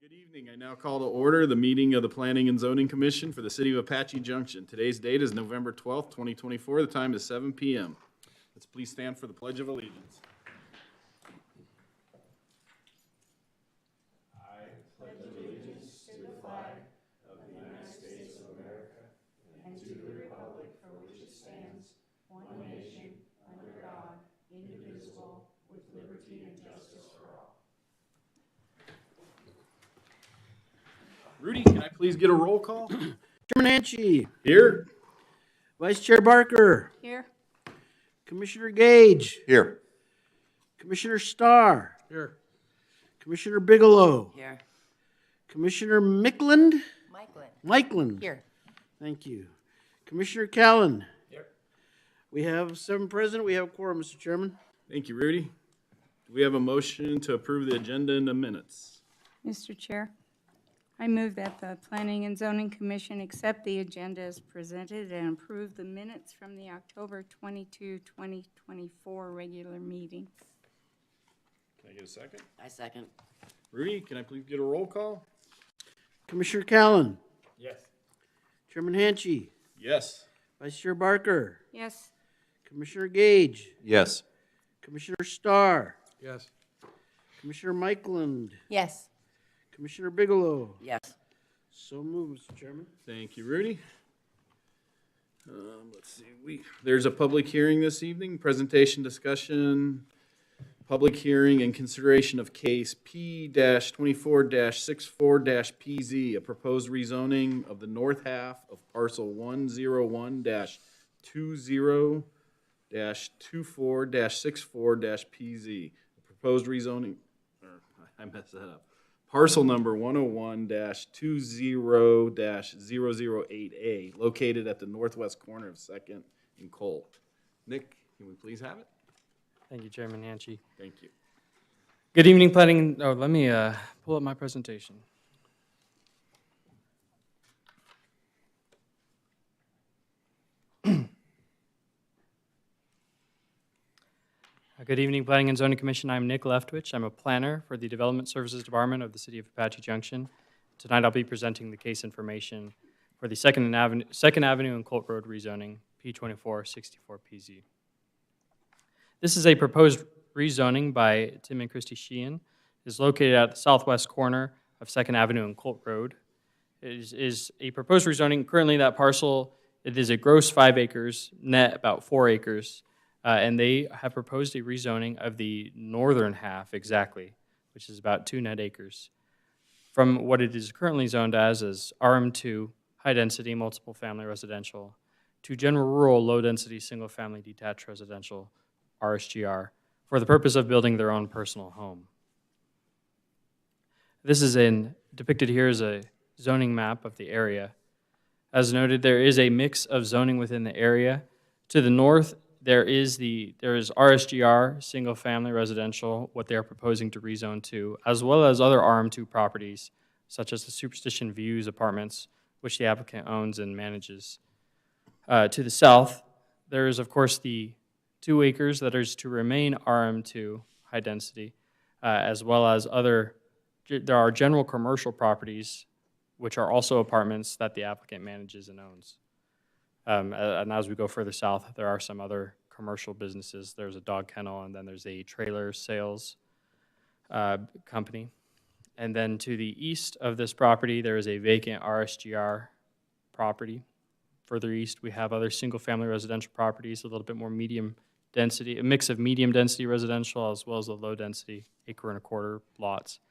Good evening. I now call to order the meeting of the Planning and Zoning Commission for the City of Apache Junction. Today's date is November 12th, 2024. The time is 7 p.m. Let's please stand for the Pledge of Allegiance. I pledge allegiance to the flag of the United States of America and to the republic for which it stands, one nation, under God, indivisible, with liberty and justice for all. Rudy, can I please get a roll call? Chairman Hanchey. Here. Vice Chair Barker. Here. Commissioner Gage. Here. Commissioner Starr. Here. Commissioner Bigelow. Here. Commissioner Mickland. Michaelin. Here. Thank you. Commissioner Callan. Here. We have 7 present. We have a quorum, Mr. Chairman. Thank you, Rudy. Do we have a motion to approve the agenda in the minutes? Mr. Chair, I move that the Planning and Zoning Commission accept the agenda as presented and approve the minutes from the October 22, 2024 regular meeting. Can I get a second? I second. Rudy, can I please get a roll call? Commissioner Callan. Yes. Chairman Hanchey. Yes. Vice Chair Barker. Yes. Commissioner Gage. Yes. Commissioner Starr. Yes. Commissioner Mickland. Yes. Commissioner Bigelow. Yes. So moved, Mr. Chairman. Thank you, Rudy. Let's see. There's a public hearing this evening, presentation, discussion, public hearing and consideration of case P-24-64-PZ, a proposed rezoning of the north half of parcel 101-20-24-64-PZ. The proposed rezoning, I messed that up. Parcel number 101-20-008A, located at the northwest corner of 2nd and Colt. Nick, can we please have it? Thank you, Chairman Hanchey. Thank you. Good evening, planning. Oh, let me pull up my presentation. Good evening, Planning and Zoning Commission. I'm Nick Leftwich. I'm a planner for the Development Services Department of the City of Apache Junction. Tonight I'll be presenting the case information for the 2nd Avenue and Colt Road rezoning, P-24-64-PZ. This is a proposed rezoning by Tim and Kristi Sheahan. It is located at the southwest corner of 2nd Avenue and Colt Road. It is a proposed rezoning. Currently that parcel, it is a gross 5 acres, net about 4 acres. And they have proposed a rezoning of the northern half exactly, which is about 2 net acres, from what it is currently zoned as RM2, high-density, multiple-family residential, to general rural, low-density, single-family detached residential, RSGR, for the purpose of building their own personal home. This is depicted here as a zoning map of the area. As noted, there is a mix of zoning within the area. To the north, there is RSGR, single-family residential, what they are proposing to rezone to, as well as other RM2 properties, such as the Superstition Views apartments, which the applicant owns and manages. To the south, there is, of course, the 2 acres that is to remain RM2, high density, as well as there are general commercial properties, which are also apartments that the applicant manages and owns. And as we go further south, there are some other commercial businesses. There's a dog kennel, and then there's a trailer sales company. And then to the east of this property, there is a vacant RSGR property. Further east, we have other single-family residential properties, a little bit more medium density, a mix of medium density residential as well as a low density 1.25 acre lots.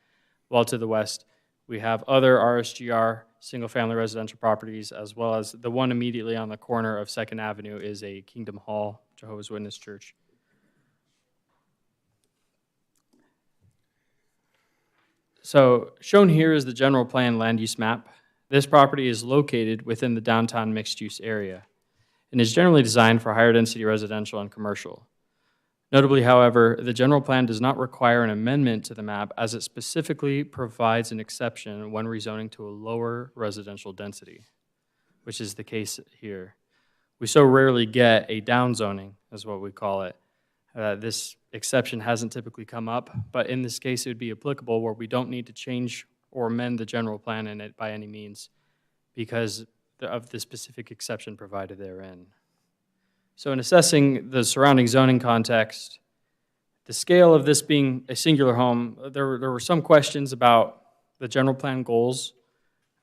While to the west, we have other RSGR single-family residential properties, as well as the one immediately on the corner of 2nd Avenue is a Kingdom Hall Jehovah's Witness church. So shown here is the general plan land use map. This property is located within the downtown mixed-use area and is generally designed for higher density residential and commercial. Notably, however, the general plan does not require an amendment to the map as it specifically provides an exception when rezoning to a lower residential density, which is the case here. We so rarely get a downzoning, is what we call it. This exception hasn't typically come up, but in this case it would be applicable where we don't need to change or amend the general plan in it by any means because of the specific exception provided therein. So in assessing the surrounding zoning context, the scale of this being a singular home, there were some questions about the general plan goals,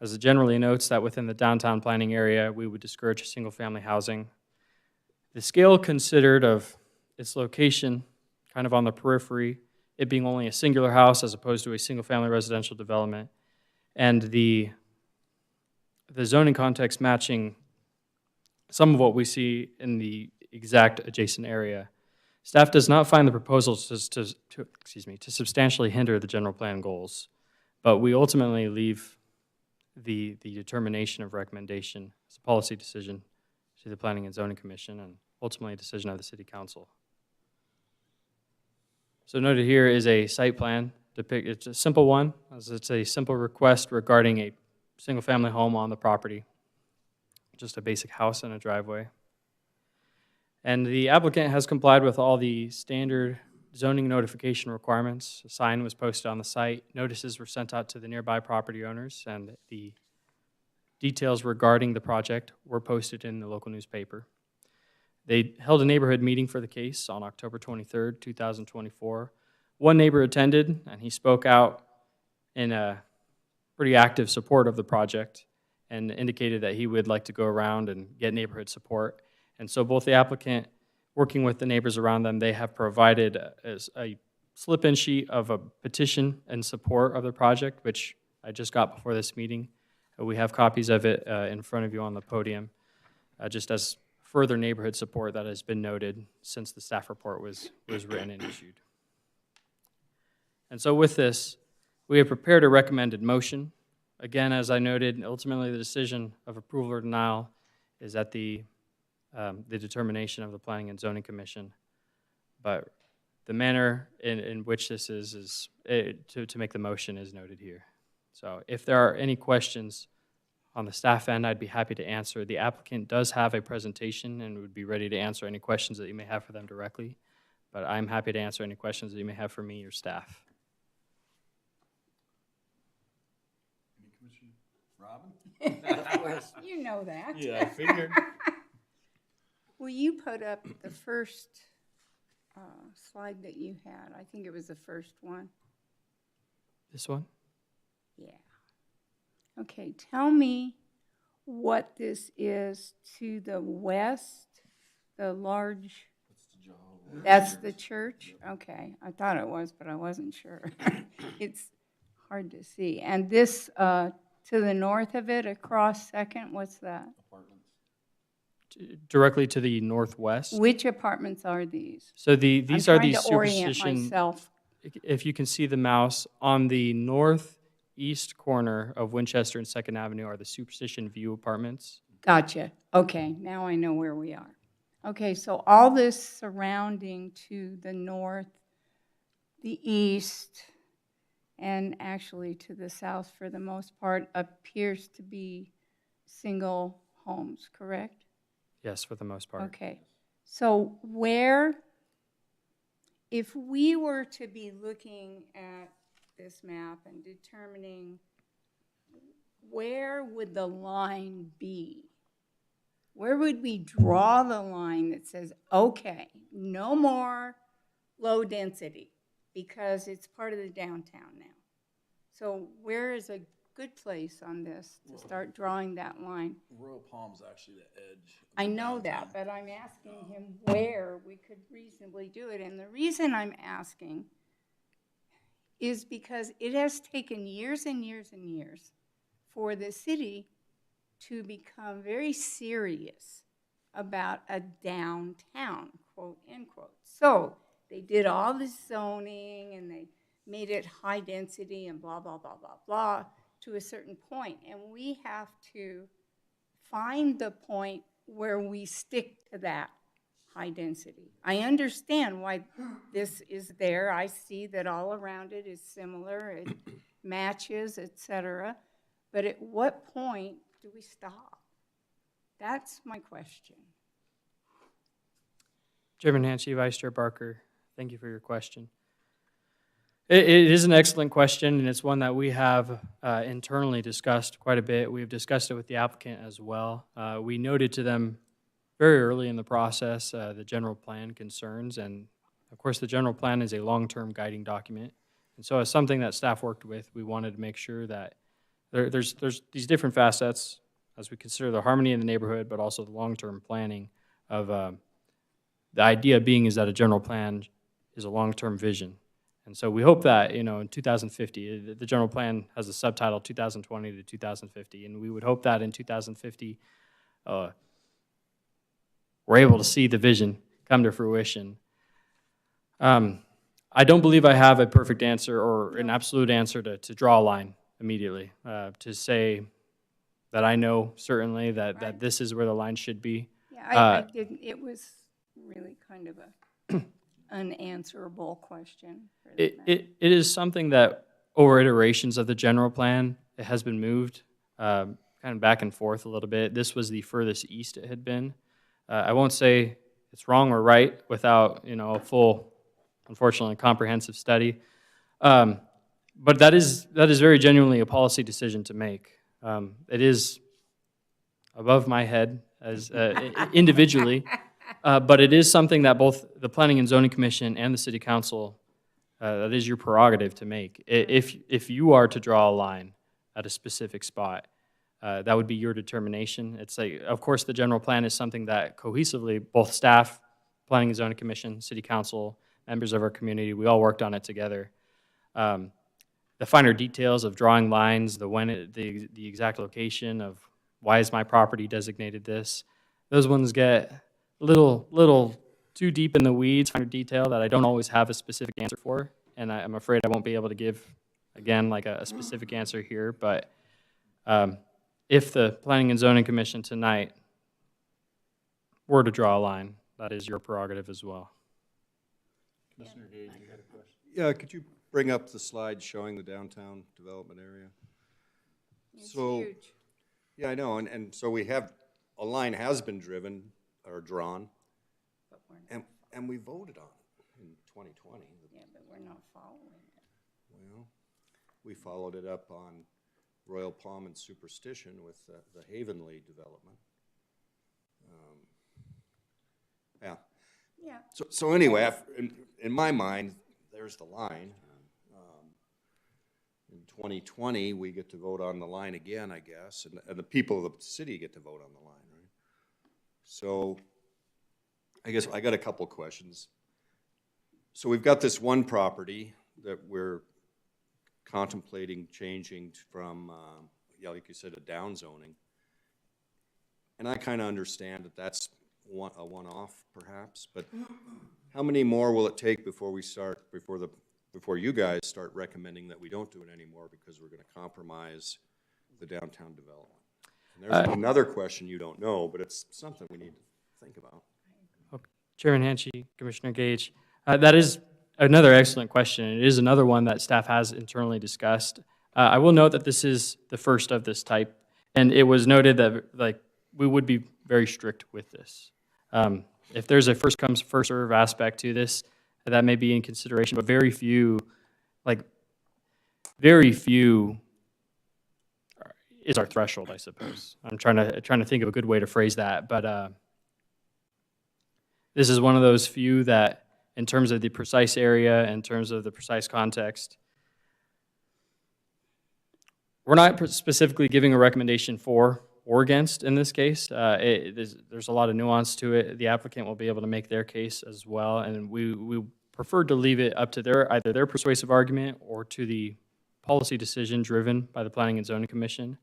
as it generally notes that within the downtown planning area, we would discourage single-family housing. The scale considered of its location, kind of on the periphery, it being only a singular house as opposed to a single-family residential development, and the zoning context matching some of what we see in the exact adjacent area. Staff does not find the proposals to substantially hinder the general plan goals, but we ultimately leave the determination of recommendation as a policy decision to the Planning and Zoning Commission and ultimately a decision of the City Council. So noted here is a site plan. It's a simple one, as it's a simple request regarding a single-family home on the property, just a basic house and a driveway. And the applicant has complied with all the standard zoning notification requirements. A sign was posted on the site. Notices were sent out to the nearby property owners, and the details regarding the project were posted in the local newspaper. They held a neighborhood meeting for the case on October 23rd, 2024. One neighbor attended, and he spoke out in a pretty active support of the project and indicated that he would like to go around and get neighborhood support. And so both the applicant, working with the neighbors around them, they have provided a slip-in sheet of a petition in support of the project, which I just got before this meeting. We have copies of it in front of you on the podium, just as further neighborhood support that has been noted since the staff report was written and issued. And so with this, we have prepared a recommended motion. Again, as I noted, ultimately the decision of approval or denial is at the determination of the Planning and Zoning Commission. But the manner in which this is to make the motion is noted here. So if there are any questions on the staff end, I'd be happy to answer. The applicant does have a presentation and would be ready to answer any questions that you may have for them directly. But I'm happy to answer any questions that you may have for me or staff. Any commission? Robin? Of course, you know that. Yeah, I figured. Will you put up the first slide that you had? I think it was the first one. This one? Yeah. Okay, tell me what this is to the west, the large, that's the church? Okay, I thought it was, but I wasn't sure. It's hard to see. And this, to the north of it, across Second, what's that? Directly to the northwest. Which apartments are these? So these are the I'm trying to orient superstition. myself. If you can see the mouse, on the northeast corner of Winchester and 2nd Avenue are the Superstition View apartments. Gotcha. Okay, now I know where we are. Okay, so all this surrounding to the north, the east, and actually to the south for the most part appears to be single homes, correct? Yes, for the most part. Okay, so where, if we were to be looking at this map and determining where would the line be? Where would we draw the line that says, okay, no more low density because it's part of the downtown now? So where is a good place on this to start drawing that line? Royal Palm's actually the edge. I know that, but I'm asking him where we could reasonably do it. And the reason I'm asking is because it has taken years and years and years for the city to become very serious about a downtown, quote, end quote. So they did all this zoning and they made it high density and blah, blah, blah, blah, blah to a certain point. And we have to find the point where we stick to that high density. I understand why this is there. I see that all around it is similar, it matches, etc. But at what point do we stop? That's my question. Chairman Hanchey, Vice Chair Barker, thank you for your question. It is an excellent question, and it's one that we have internally discussed quite a bit. We've discussed it with the applicant as well. We noted to them very early in the process the general plan concerns, and of course the general plan is a long-term guiding document. And so as something that staff worked with, we wanted to make sure that there's these different facets as we consider the harmony in the neighborhood, but also the long-term planning of the idea being is that a general plan is a long-term vision. And so we hope that, in 2050, the general plan has a subtitle 2020 to 2050, and we would hope that in 2050, we're able to see the vision come to fruition. I don't believe I have a perfect answer or an absolute answer to draw a line immediately, to say that I know certainly that this is where the line should be. Yeah, I didn't, it was really kind of a unanswerable question. For the matter. It is something that over iterations of the general plan, it has been moved kind of back and forth a little bit. This was the furthest east it had been. I won't say it's wrong or right without a full, unfortunately, comprehensive study. But that is very genuinely a policy decision to make. It is above my head as individually, but it is something that both the Planning and Zoning Commission and the City Council, that is your prerogative to make. If you are to draw a line at a specific spot, that would be your determination. It's like, of course, the general plan is something that cohesively both staff, Planning and Zoning Commission, City Council, members of our community, we all worked on it together. The finer details of drawing lines, the exact location of why is my property designated this, those ones get a little too deep in the weeds, finer detail that I don't always have a specific answer for, and I'm afraid I won't be able to give, again, like a specific answer here, but if the Planning and Zoning Commission tonight were to draw a line, that is your prerogative as well. Commissioner Gage, you had a question? Yeah, could you bring up the slide showing the downtown development area? It's So, huge. yeah, I know, and so we have, a line has been driven or drawn, But we're not, and we voted on it in 2020. yeah, but we're not following it. Well, we followed it up on Royal Palm and Superstition with the Havenly development. Yeah. Yeah. So anyway, in my mind, there's the line. In 2020, we get to vote on the line again, I guess, and the people of the city get to vote on the line, right? So I guess I got a couple questions. So we've got this one property that we're contemplating changing from, like you said, a down zoning. And I kind of understand that that's a one-off, perhaps, but how many more will it take before we start, before you guys start recommending that we don't do it anymore because we're going to compromise the downtown development? And there's another question you don't know, but it's something we need to think about. Chairman Hanchey, Commissioner Gage, that is another excellent question. It is another one that staff has internally discussed. I will note that this is the first of this type, and it was noted that we would be very strict with this. If there's a first comes, first serve aspect to this, that may be in consideration, but very few is our threshold, I suppose. I'm trying to think of a good way to phrase that, but this is one of those few that, in terms of the precise area, in terms of the precise context, we're not specifically giving a recommendation for or against in this case. There's a lot of nuance to it. The applicant will be able to make their case as well, and we prefer to leave it up to either their persuasive argument or to the policy decision driven by the Planning and Zoning Commission.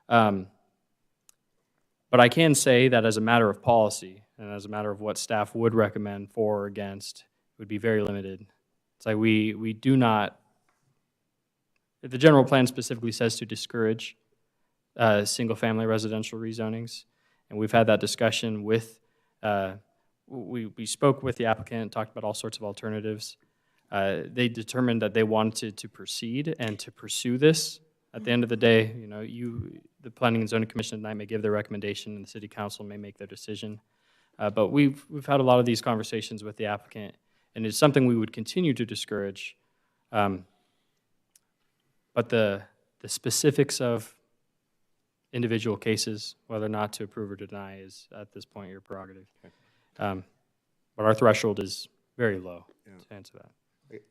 But I can say that as a matter of policy and as a matter of what staff would recommend for or against, it would be very limited. It's like we do not, the general plan specifically says to discourage single-family residential rezonings, and we've had that discussion with, we spoke with the applicant, talked about all sorts of alternatives. They determined that they wanted to proceed and to pursue this. At the end of the day, the Planning and Zoning Commission tonight may give their recommendation, and the City Council may make their decision. But we've had a lot of these conversations with the applicant, and it's something we would continue to discourage. But the specifics of individual cases, whether or not to approve or deny, is at this point your prerogative. But our threshold is very low to answer that.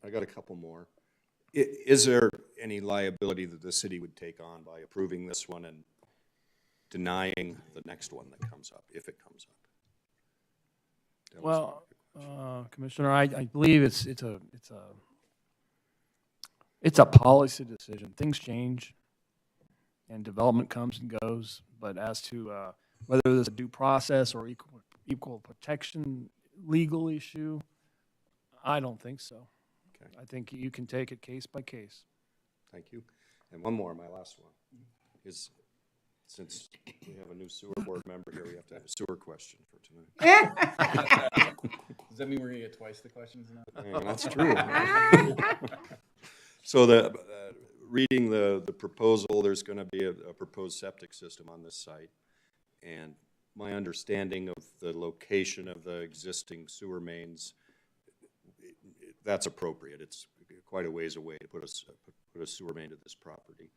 I got a couple more. Is there any liability that the city would take on by approving this one and denying the next one that comes up, if it comes up? That was Well, my question. Commissioner, I believe it's a policy decision. Things change, and development comes and goes. But as to whether there's a due process or equal protection legal issue, I don't think so. Okay. I think you can take it case by case. Thank you. And one more, my last one, is since we have a new sewer board member here, we have to have a sewer question for tonight. Does that mean we're gonna get twice the questions now? Yeah, that's true. So reading the proposal, there's going to be a proposed septic system on this site. And my understanding of the location of the existing sewer mains, that's appropriate. It's quite a ways away to put a sewer main to this property.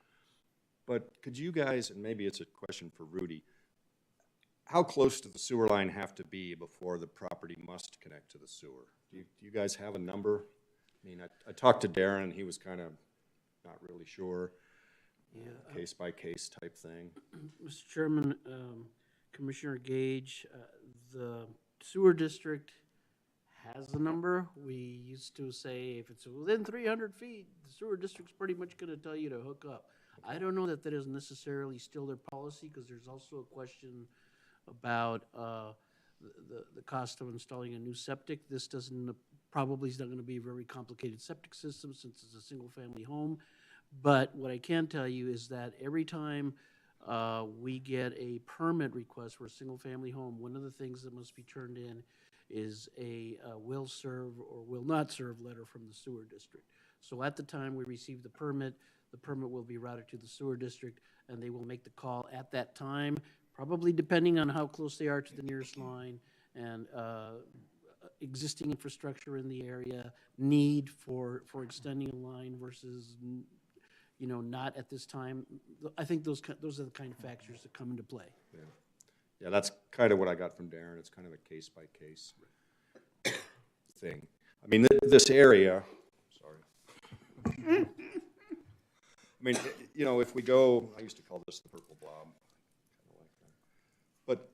But could you guys, and maybe it's a question for Rudy, how close does the sewer line have to be before the property must connect to the sewer? Do you guys have a number? I mean, I talked to Darren, and he was kind of not really sure, case by case type thing. Mr. Chairman, Commissioner Gage, the sewer district has the number. We used to say if it's within 300 feet, the sewer district's pretty much going to tell you to hook up. I don't know that that is necessarily still their policy, because there's also a question about the cost of installing a new septic. This probably is not going to be a very complicated septic system since it's a single-family home. But what I can tell you is that every time we get a permit request for a single-family home, one of the things that must be turned in is a will serve or will not serve letter from the sewer district. So at the time we receive the permit will be routed to the sewer district, and they will make the call at that time, probably depending on how close they are to the nearest line and existing infrastructure in the area, need for extending a line versus, not at this time. I think those are the kind of factors that come into play. Yeah, that's kind of what I got from Darren. It's kind of a case by case thing. I mean, this area, sorry. I mean, if we go, I used to call this the purple blob, kind of like that. But,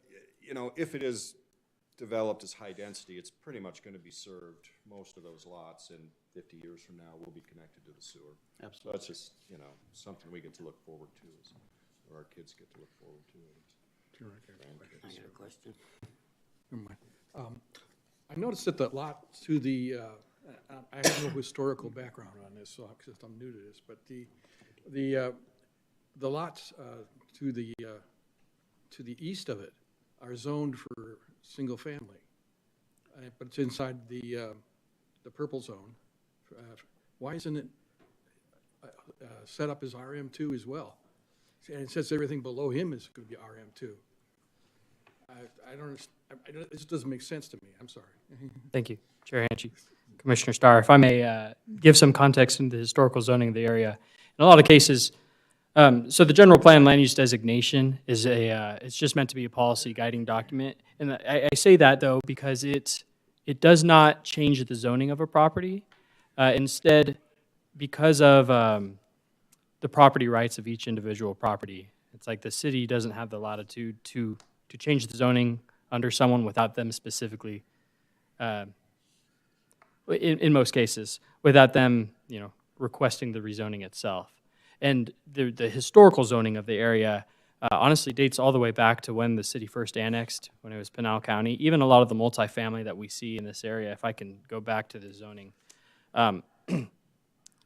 if it is developed as high density, it's pretty much going to be served, most of those lots in 50 years from now will be connected to the sewer. Absolutely. So that's just, something we get to look forward to, or our kids get to look forward to. I got a question. Never mind. I noticed that the lot to the, I have no historical background on this, so because I'm new to this, but the lots to the east of it are zoned for single family, but it's inside the purple zone. Why isn't it set up as RM2 as well? And it says everything below him is going to be RM2. I don't understand. This doesn't make sense to me. I'm sorry. Thank you, Chair Hanchey. Commissioner Starr, if I may give some context into the historical zoning of the area. In a lot of cases, so the general plan land use designation is it's just meant to be a policy guiding document. And I say that, though, because it does not change the zoning of a property. Instead, because of the property rights of each individual property, it's like the city doesn't have the latitude to change the zoning under someone without them specifically, in most cases, without them, requesting the rezoning itself. And the historical zoning of the area honestly dates all the way back to when the city first annexed, when it was Pinal County. Even a lot of the multifamily that we see in this area, if I can go back to the zoning,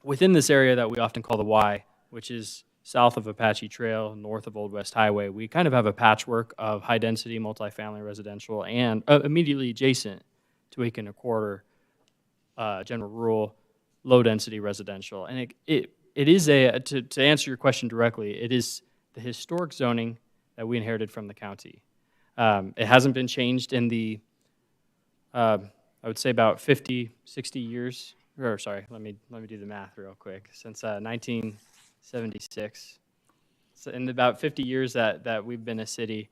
within this area that we often call the Y, which is south of Apache Trail, north of Old West Highway, we kind of have a patchwork of high-density multifamily residential and immediately adjacent to Aiken and a quarter general rural, low-density residential. And it is to answer your question directly, it is the historic zoning that we inherited from the county. It hasn't been changed in the, I would say about 50, 60 years, or sorry, let me do the math real quick. Since 76. So in about 50 years that we've been a city,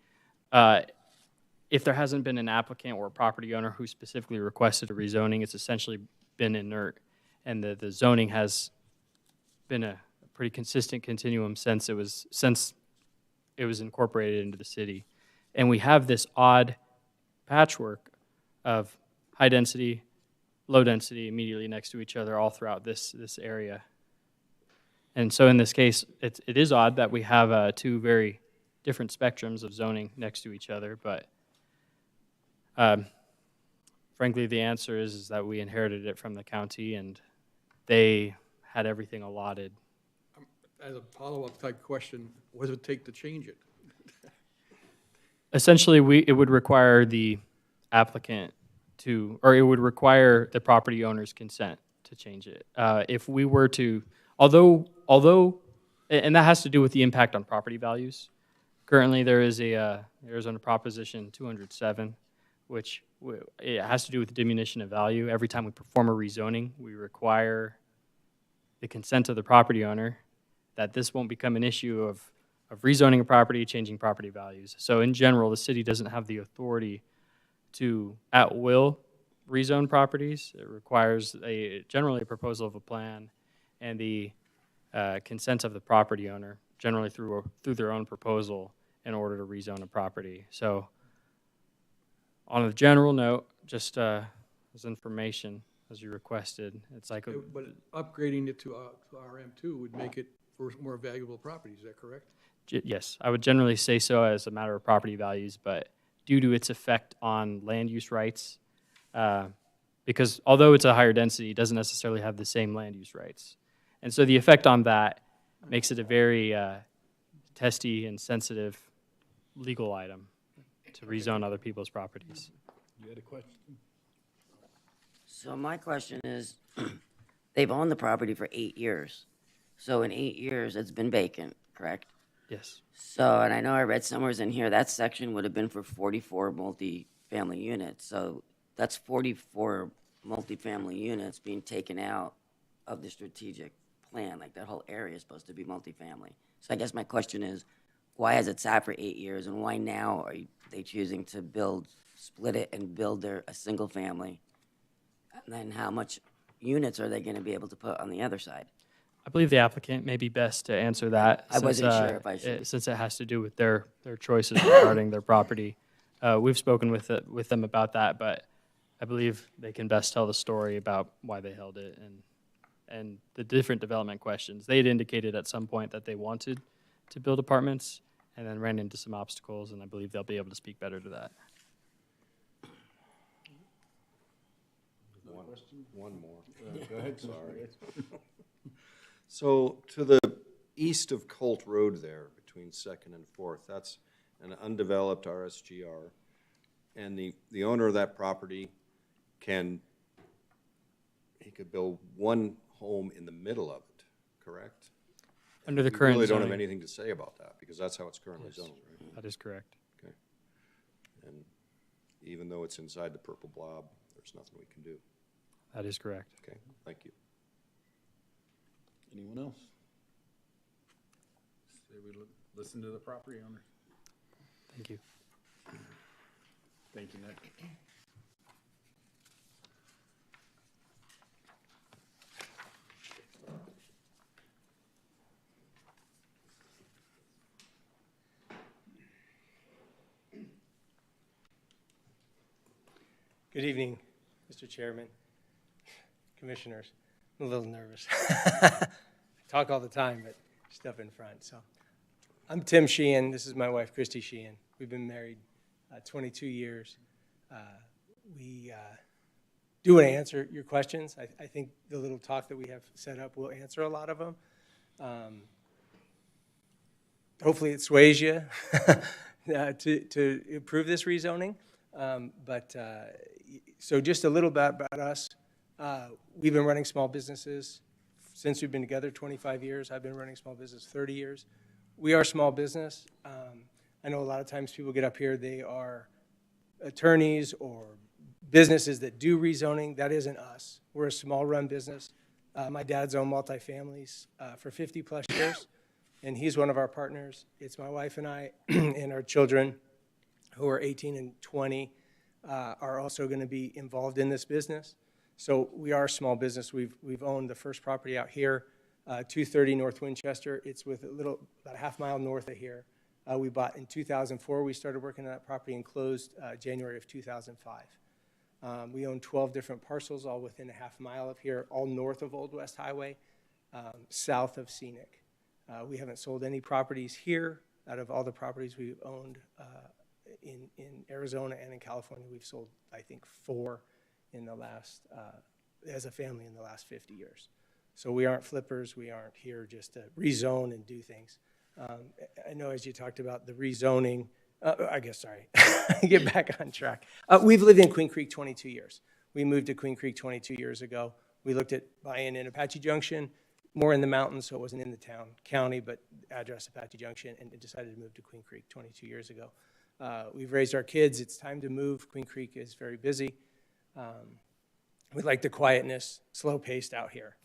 if there hasn't been an applicant or a property owner who specifically requested a rezoning, it's essentially been inert. And the zoning has been a pretty consistent continuum since it was incorporated into the city. And we have this odd patchwork of high density, low density immediately next to each other all throughout this area. And so in this case, it is odd that we have two very different spectrums of zoning next to each other, but frankly, the answer is that we inherited it from the county, and they had everything allotted. As a follow-up type question, what does it take to change it? Essentially, it would require the applicant or it would require the property owner's consent to change it. If we were to, although, and that has to do with the impact on property values. Currently, there is a Arizona Proposition 207, which it has to do with diminution of value. Every time we perform a rezoning, we require the consent of the property owner that this won't become an issue of rezoning a property, changing property values. So in general, the city doesn't have the authority to at will rezone properties. It requires generally a proposal of a plan and the consent of the property owner, generally through their own proposal, in order to rezone a property. So on a general note, just as information, as you requested, it's like But upgrading it to RM2 would make it for more valuable property, is that correct? Yes, I would generally say so as a matter of property values, but due to its effect on land use rights, because although it's a higher density, it doesn't necessarily have the same land use rights. And so the effect on that makes it a very testy and sensitive legal item to rezone other people's properties. You had a question? So my question is, they've owned the property for 8 years. So in 8 years, it's been vacant, correct? Yes. So, and I know I read somewhere in here, that section would have been for 44 multifamily units. So that's 44 multifamily units being taken out of the strategic plan. Like that whole area is supposed to be multifamily. So I guess my question is, why has it sat for 8 years, and why now are they choosing to split it and build a single family? And then how much units are they going to be able to put on the other side? I believe the applicant may be best to answer that. I wasn't sure if I should. Since it has to do with their choices regarding their property. We've spoken with them about that, but I believe they can best tell the story about why they held it and the different development questions. They had indicated at some point that they wanted to build apartments and then ran into some obstacles, and I believe they'll be able to speak better to that. One more. Go ahead. Sorry. So to the east of Colt Road there, between 2nd and 4th, that's an undeveloped RSGR. And the owner of that property could build one home in the middle of it, correct? Under the We current really don't have zoning. anything to say about that, because that's how it's currently zoned, right? That is correct. Okay. And even though it's inside the purple blob, there's nothing we can do. That is correct. Okay, thank you. Anyone else? Say we listen to the property owner. Thank you. Thank you, Nick. Good evening, Mr. Chairman, Commissioners. I'm a little nervous. I talk all the time, but stuff in front. So, I'm Tim Sheahan. This is my wife, Kristi Sheahan. We've been married 22 years. We do want to answer your questions. I think the little talk that we have set up will answer a lot of them. Hopefully it sways you to approve this rezoning. So just a little bit about us. We've been running small businesses since we've been together 25 years. I've been running small business 30 years. We are a small business. I know a lot of times people get up here, they are attorneys or businesses that do rezoning. That isn't us. We're a small run business. My dad's owned multifamilies for 50-plus years, and he's one of our partners. It's my wife and I and our children, who are 18 and 20, are also going to be involved in this business. So we are a small business. We've owned the first property out here, 230 North Winchester. It's with about a half mile north of here. We bought in 2004. We started working on that property and closed January of 2005. We own 12 different parcels, all within a half mile of here, all north of Old West Highway, south of Scenic. We haven't sold any properties here. Out of all the properties we've owned in Arizona and in California, we've sold, I think, 4 in the last, as a family in the last 50 years. So we aren't flippers. We aren't here just to rezone and do things. I know as you talked about the rezoning, get back on track. We've lived in Queen Creek 22 years. We moved to Queen Creek 22 years ago. We looked at buying in Apache Junction, more in the mountains, so it wasn't in the county, but address Apache Junction, and decided to move to Queen Creek 22 years ago. We've raised our kids. It's time to move. Queen Creek is very busy. We like the quietness, slow-paced out here.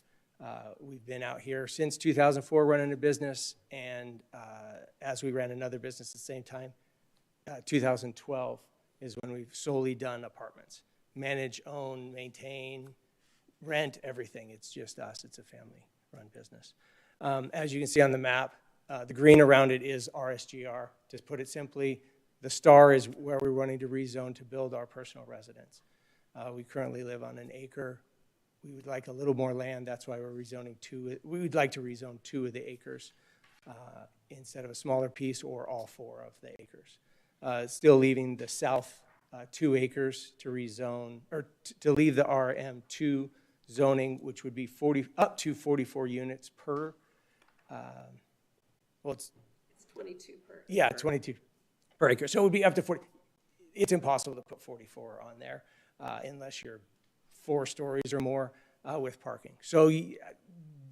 We've been out here since 2004 running a business, and as we ran another business at the same time, 2012 is when we've solely done apartments. Manage, own, maintain, rent, everything. It's just us. It's a family-run business. As you can see on the map, the green around it is RSGR. To put it simply, the star is where we're wanting to rezone to build our personal residence. We currently live on an acre. We would like a little more land. That's why we're rezoning 2. We would like to rezone 2 of the acres instead of a smaller piece or all 4 of the acres. Still leaving the south 2 acres to rezone, or to leave the RM2 zoning, which would be up to 44 units per. It's 22 per. Yeah, 22 per acre. So it would be up to 40. It's impossible to put 44 on there unless you're 4 stories or more with parking. So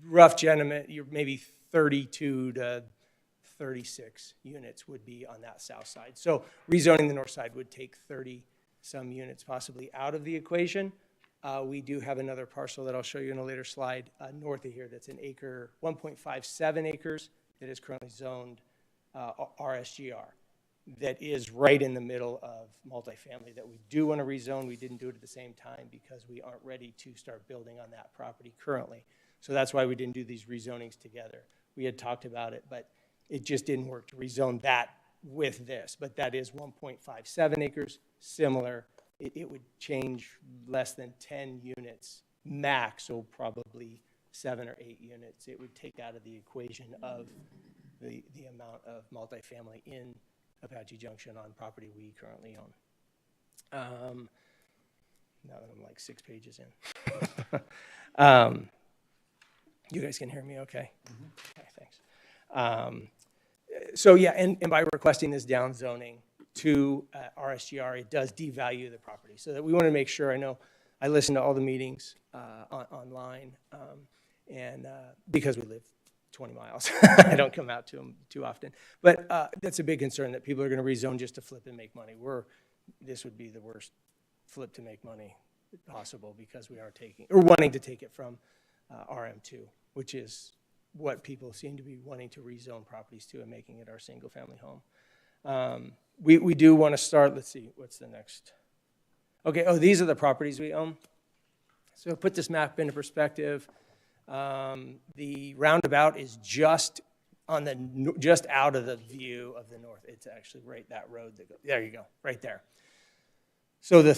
rough estimate, you're maybe 32 to 36 units would be on that south side. So rezoning the north side would take 30-some units possibly out of the equation. We do have another parcel that I'll show you in a later slide north of here that's an acre, 1.57 acres that is currently zoned RSGR. That is right in the middle of multifamily that we do want to rezone. We didn't do it at the same time because we aren't ready to start building on that property currently. So that's why we didn't do these rezonings together. We had talked about it, but it just didn't work to rezone that with this. But that is 1.57 acres, similar. It would change less than 10 units max, so probably 7 or 8 units. It would take out of the equation of the amount of multifamily in Apache Junction on property we currently own. Now that I'm like 6 pages in. You guys can hear me okay? Mm-hmm. Okay, thanks. So yeah, and by requesting this down zoning to RSGR, it does devalue the property. So that we want to make sure, I know I listen to all the meetings online, and because we live 20 miles. I don't come out to them too often. But that's a big concern that people are going to rezone just to flip and make money. This would be the worst flip to make money possible because we are wanting to take it from RM2, which is what people seem to be wanting to rezone properties to and making it our single family home. We do want to start, let's see, what's the next? Okay, these are the properties we own. So put this map into perspective. The roundabout is just out of the view of the north. It's actually right that road that goes. There you go, right there. So the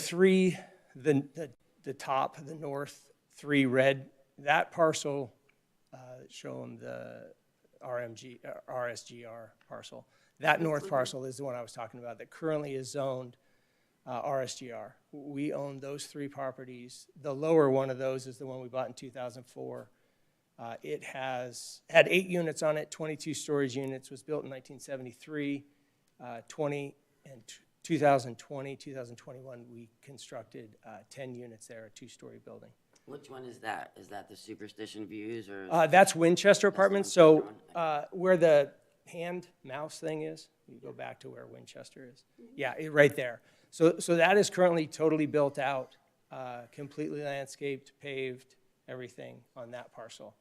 top, the north 3 red, that parcel, show them the RSGR parcel. That north parcel is the one I was talking about that currently is zoned RSGR. We own those 3 properties. The lower one of those is the one we bought in 2004. It had 8 units on it, 22 storage units, was built in 1973. 2020, 2021, we constructed 10 units there, a 2-story building. Which one is that? Is that the Superstition Views or? That's Winchester Apartments. So where the hand mouse thing is, you go back to where Winchester is. Yeah, right there. So that is currently totally built out, completely landscaped, paved, everything on that parcel.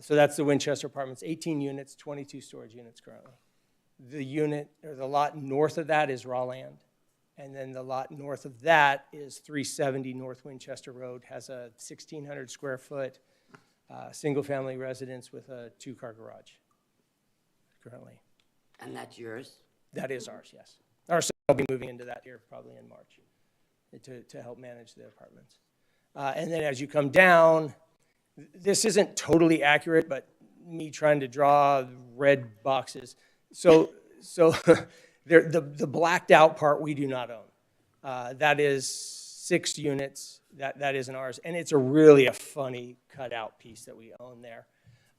So that's the Winchester Apartments, 18 units, 22 storage units currently. The unit, or the lot north of that is raw land. And then the lot north of that is 370 North Winchester Road, has a 1,600 square foot single-family residence with a 2-car garage currently. And that's yours? That is ours, yes. I'll be moving into that here probably in March to help manage the apartments. And then as you come down, this isn't totally accurate, but me trying to draw red boxes. So the blacked out part we do not own. That is 6 units. That isn't ours. And it's really a funny cutout piece that we own there.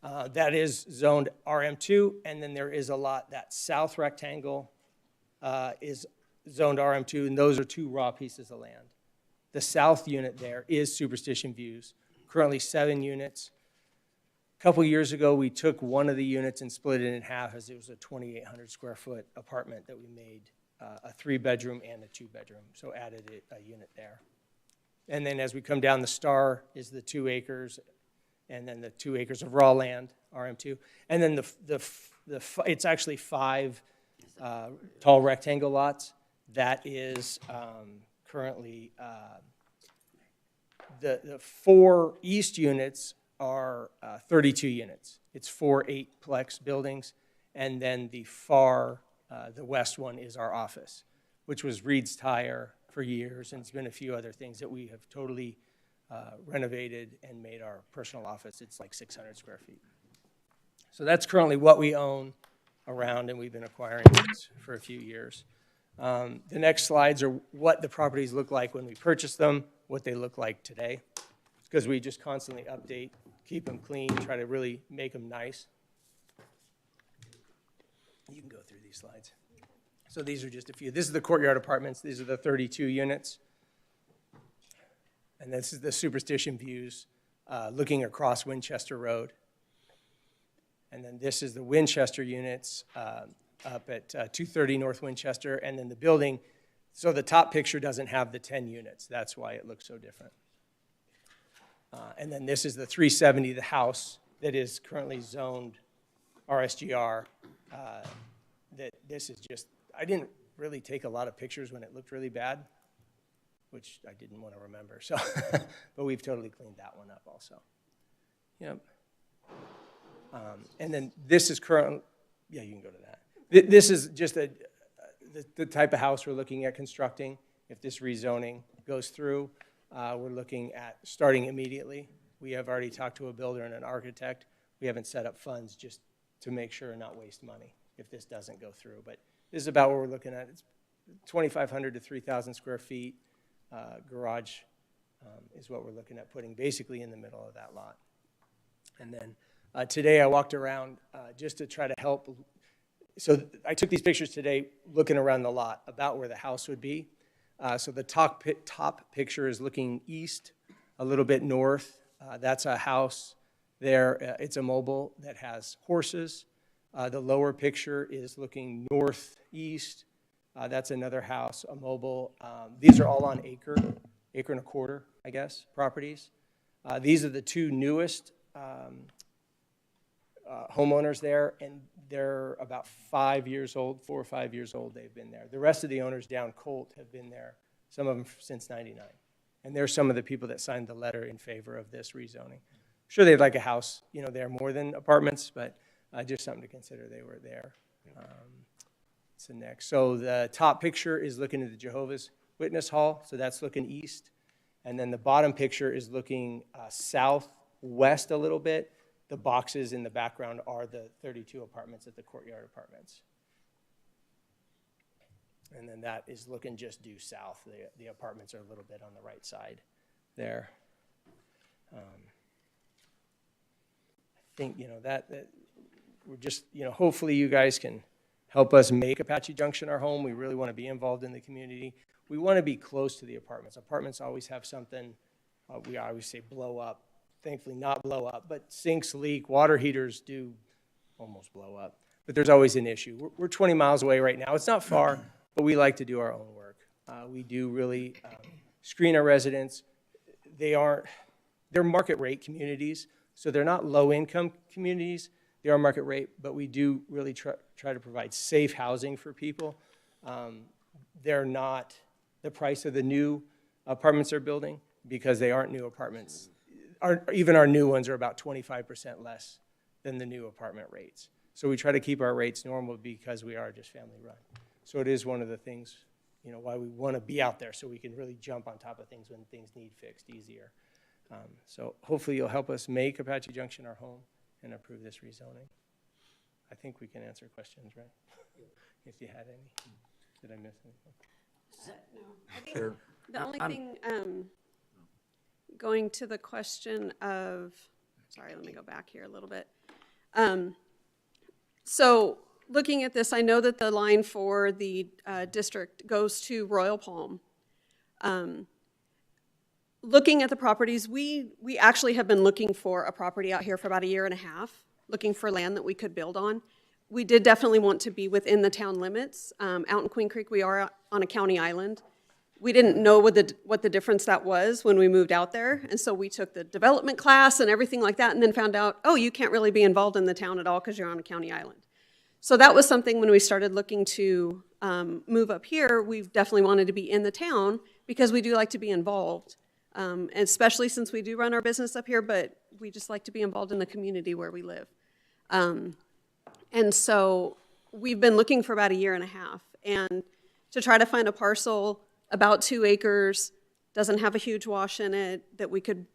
That is zoned RM2, and then there is a lot, that south rectangle is zoned RM2, and those are 2 raw pieces of land. The south unit there is Superstition Views, currently 7 units. A couple years ago, we took one of the units and split it in half as it was a 2,800 square foot apartment that we made a 3-bedroom and a 2-bedroom, so added a unit there. And then as we come down, the star is the 2 acres, and then the 2 acres of raw land, RM2. And then it's actually 5 tall rectangle lots. That is currently, the 4 east units are 32 units. It's 4 8-plex buildings. And then the west one is our office, which was Reed's Tire for years, and it's been a few other things that we have totally renovated and made our personal office. It's like 600 square feet. So that's currently what we own around, and we've been acquiring it for a few years. The next slides are what the properties look like when we purchase them, what they look like today, because we just constantly update, keep them clean, try to really make them nice. You can go through these slides. So these are just a few. This is the courtyard apartments. These are the 32 units. And this is the Superstition Views looking across Winchester Road. And then this is the Winchester units up at 230 North Winchester. And then the building, so the top picture doesn't have the 10 units. That's why it looks so different. And then this is the 370, the house that is currently zoned RSGR. That this is just, I didn't really take a lot of pictures when it looked really bad, which I didn't want to remember. So, but we've totally cleaned that one up also. Yep. And then this is current, yeah, you can go to that. This is just the type of house we're looking at constructing. If this rezoning goes through, we're looking at starting immediately. We have already talked to a builder and an architect. We haven't set up funds just to make sure and not waste money if this doesn't go through. But this is about what we're looking at. It's 2,500 to 3,000 square feet. Garage is what we're looking at putting basically in the middle of that lot. And then today I walked around just to try to help. So I took these pictures today looking around the lot about where the house would be. So the top picture is looking east, a little bit north. That's a house there. It's a mobile that has horses. The lower picture is looking northeast. That's another house, a mobile. These are all on acre and a quarter, I guess, properties. These are the 2 newest homeowners there, and they're about 5 years old, 4 or 5 years old they've been there. The rest of the owners down Colt have been there, some of them since '99. And they're some of the people that signed the letter in favor of this rezoning. Sure, they'd like a house, you know, there more than apartments, but just something to consider. They were there. What's the next? So the top picture is looking at the Jehovah's Witness Hall, so that's looking east. And then the bottom picture is looking southwest a little bit. The boxes in the background are the 32 apartments at the courtyard apartments. And then that is looking just due south. The apartments are a little bit on the right side there. I think, you know, that we're just, you know, hopefully you guys can help us make Apache Junction our home. We really want to be involved in the community. We want to be close to the apartments. Apartments always have something, we always say blow up. Thankfully not blow up, but sinks leak, water heaters do almost blow up. But there's always an issue. We're 20 miles away right now. It's not far, but we like to do our own work. We do really screen our residents. They aren't, they're market rate communities, so they're not low-income communities. They are market rate, but we do really try to provide safe housing for people. They're not the price of the new apartments they're building because they aren't new apartments. Even our new ones are about 25% less than the new apartment rates. So we try to keep our rates normal because we are just family run. So it is one of the things, you know, why we want to be out there so we can really jump on top of things when things need fixed easier. So hopefully you'll help us make Apache Junction our home and approve this rezoning. I think we can answer questions, right? If you had any. Did I miss anything? No. I think the only thing, going to the question of, sorry, let me go back here a little bit. So looking at this, I know that the line for the district goes to Royal Palm. Looking at the properties, we actually have been looking for a property out here for about 1.5 years, looking for land that we could build on. We did definitely want to be within the town limits. Out in Queen Creek, we are on a county island. We didn't know what the difference that was when we moved out there, and so we took the development class and everything like that, and then found out, oh, you can't really be involved in the town at all because you're on a county island. So that was something when we started looking to move up here, we definitely wanted to be in the town because we do like to be involved, and especially since we do run our business up here, but we just like to be involved in the community where we live. And so we've been looking for about 1.5 years, and to try to find a parcel about 2 acres, doesn't have a huge wash in it, that we could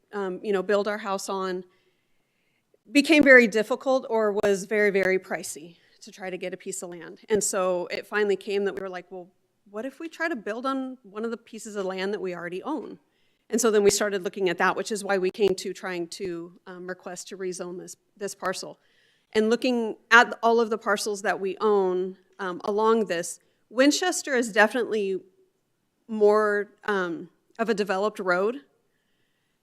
build our house on, became very difficult or was very, very pricey to try to get a piece of land. And so it finally came that we were like, well, what if we try to build on one of the pieces of land that we already own? And so then we started looking at that, which is why we came to trying to request to rezone this parcel. And looking at all of the parcels that we own along this, Winchester is definitely more of a developed road.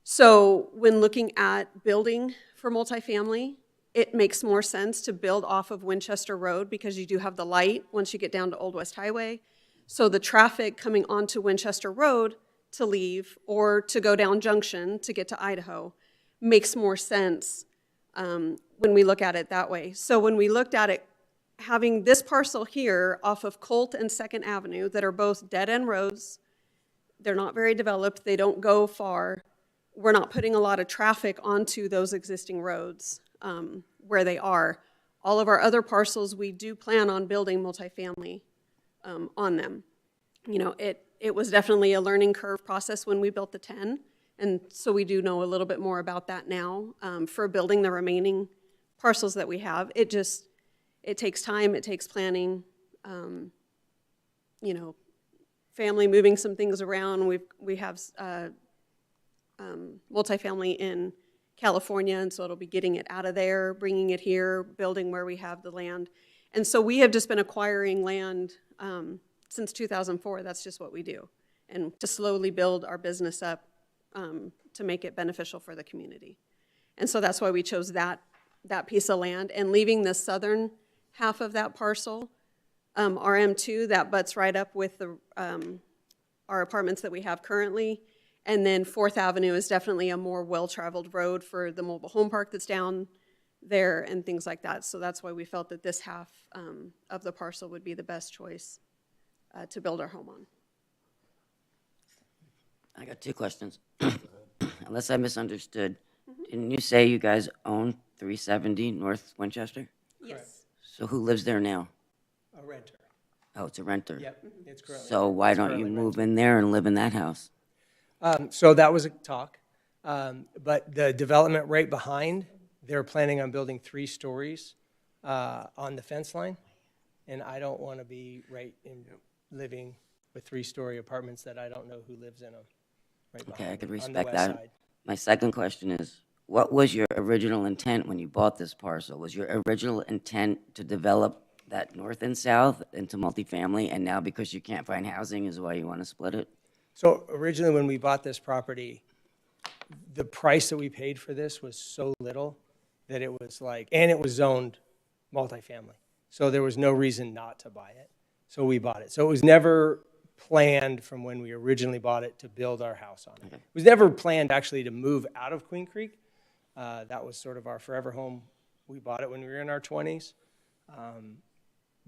So when looking at building for multifamily, it makes more sense to build off of Winchester Road because you do have the light once you get down to Old West Highway. So the traffic coming onto Winchester Road to leave or to go down Junction to get to Idaho makes more sense when we look at it that way. So when we looked at it, having this parcel here off of Colt and 2nd Avenue that are both dead-end roads, they're not very developed, they don't go far, we're not putting a lot of traffic onto those existing roads where they are. All of our other parcels, we do plan on building multifamily on them. You know, it was definitely a learning curve process when we built the 10, and so we do know a little bit more about that now for building the remaining parcels that we have. It takes time, it takes planning, family moving some things around. We have multifamily in California, and so it'll be getting it out of there, bringing it here, building where we have the land. And so we have just been acquiring land since 2004. That's just what we do, and to slowly build our business up to make it beneficial for the community. And so that's why we chose that piece of land, and leaving the southern half of that parcel, RM2, that butts right up with our apartments that we have currently. And then 4th Avenue is definitely a more well-traveled road for the mobile home park that's down there and things like that. So that's why we felt that this half of the parcel would be the best choice to build our home on. I got 2 questions. Unless I misunderstood, didn't you say you guys own 370 North Winchester? Yes. So who lives there now? A renter. Oh, it's a renter. Yep, it's currently. So why don't you move in there and live in that house? So that was a talk, but the development right behind, they're planning on building 3 stories on the fence line, and I don't want to be living with 3-story apartments that I don't know who lives in them. Right behind Okay, I could me, on the respect west that. side. My second question is, what was your original intent when you bought this parcel? Was your original intent to develop that north and south into multifamily, and now because you can't find housing is why you want to split it? So originally, when we bought this property, the price that we paid for this was so little that it was like, and it was zoned multifamily. So there was no reason not to buy it. So we bought it. So it was never planned from when we originally bought it to build our house on it. It was never planned actually to move out of Queen Creek. That was sort of our forever home. We bought it when we were in our 20s.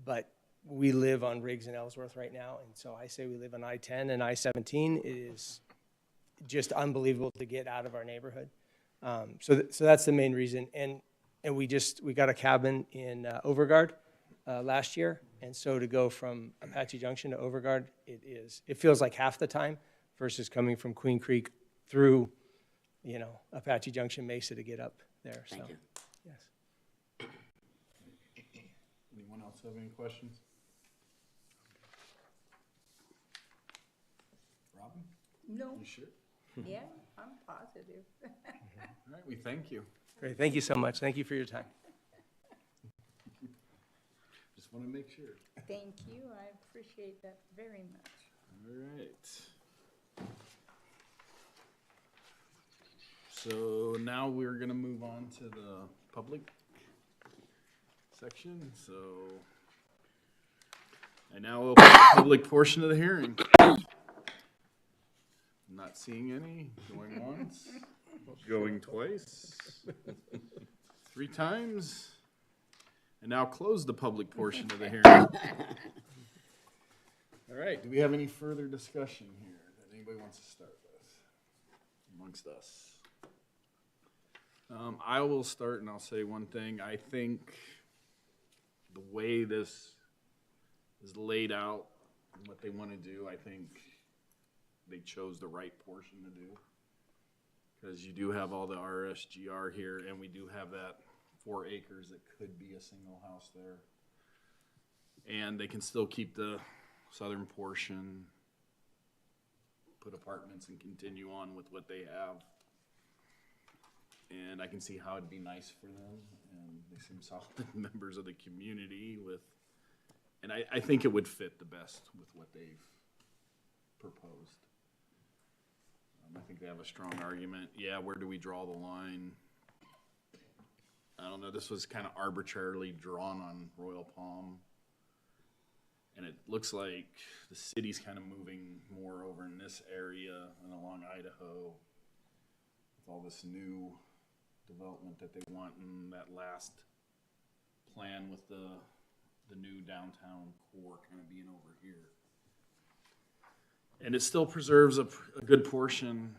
But we live on Riggs and Ellsworth right now, and so I say we live on I-10 and I-17. It is just unbelievable to get out of our neighborhood. So that's the main reason. And we got a cabin in Overgard last year, and so to go from Apache Junction to Overgard, it feels like half the time versus coming from Queen Creek through, Apache Junction, Mesa to get up there. Thank you. Yes. Anyone else have any questions? Robin, No, you sure? yeah, I'm positive. All right, we thank you. Great. Thank you so much. Thank you for your time. Just want to make sure. Thank you, I appreciate that very much. All right. So now we're gonna move on to the public section, so I now open the public portion of the hearing. Not seeing any, going once, going twice, 3 times, and now close the public portion of the hearing. All right, do we have any further discussion here that anybody wants to start with amongst us? I will start and I'll say one thing. I think the way this is laid out and what they want to do, I think they chose the right portion to do. Because you do have all the RSGR here, and we do have that 4 acres that could be a single house there. And they can still keep the southern portion, put apartments and continue on with what they have. And I can see how it'd be nice for them, and they seem solid members of the community with, and I think it would fit the best with what they've proposed. I think they have a strong argument. Yeah, where do we draw the line? I don't know, this was kind of arbitrarily drawn on Royal Palm. And it looks like the city's kind of moving more over in this area and along Idaho with all this new development that they want in that last plan with the new downtown core kind of being over here. And it still preserves a good portion,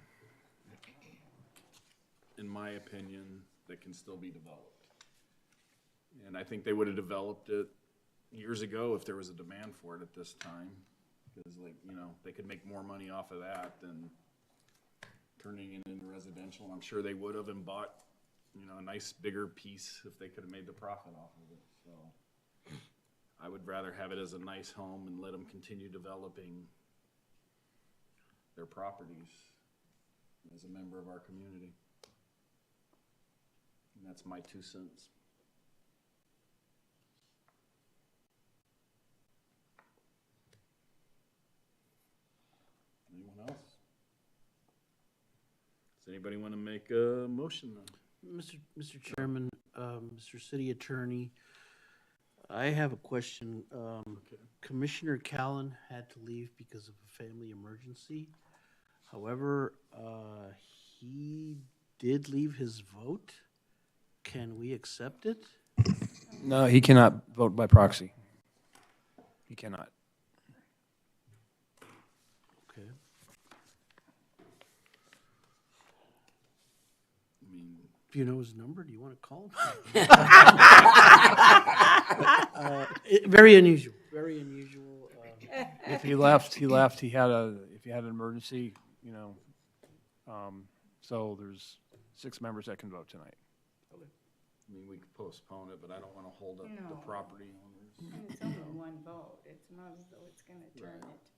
in my opinion, that can still be developed. And I think they would have developed it years ago if there was a demand for it at this time. Because, they could make more money off of that than turning it into residential. I'm sure they would have and bought, a nice bigger piece if they could have made the profit off of it. So I would rather have it as a nice home and let them continue developing their properties as a member of our community. And that's my 2 cents. Anyone else? Does anybody want to make a motion then? Mr. Chairman, Mr. City Attorney, I have a question. Commissioner Callan had to leave because of a family emergency. However, he did leave his vote. Can we accept it? No, he cannot vote by proxy. He cannot. Okay. I mean, Do you know his number? Do you want to call him? Very unusual. Very unusual. If he left. He had if he had an emergency, so there's 6 members that can vote tonight. I mean, we could postpone it, but I don't want to hold up the No. property owners. And it's only one vote, it's not as though it's gonna turn Right. it.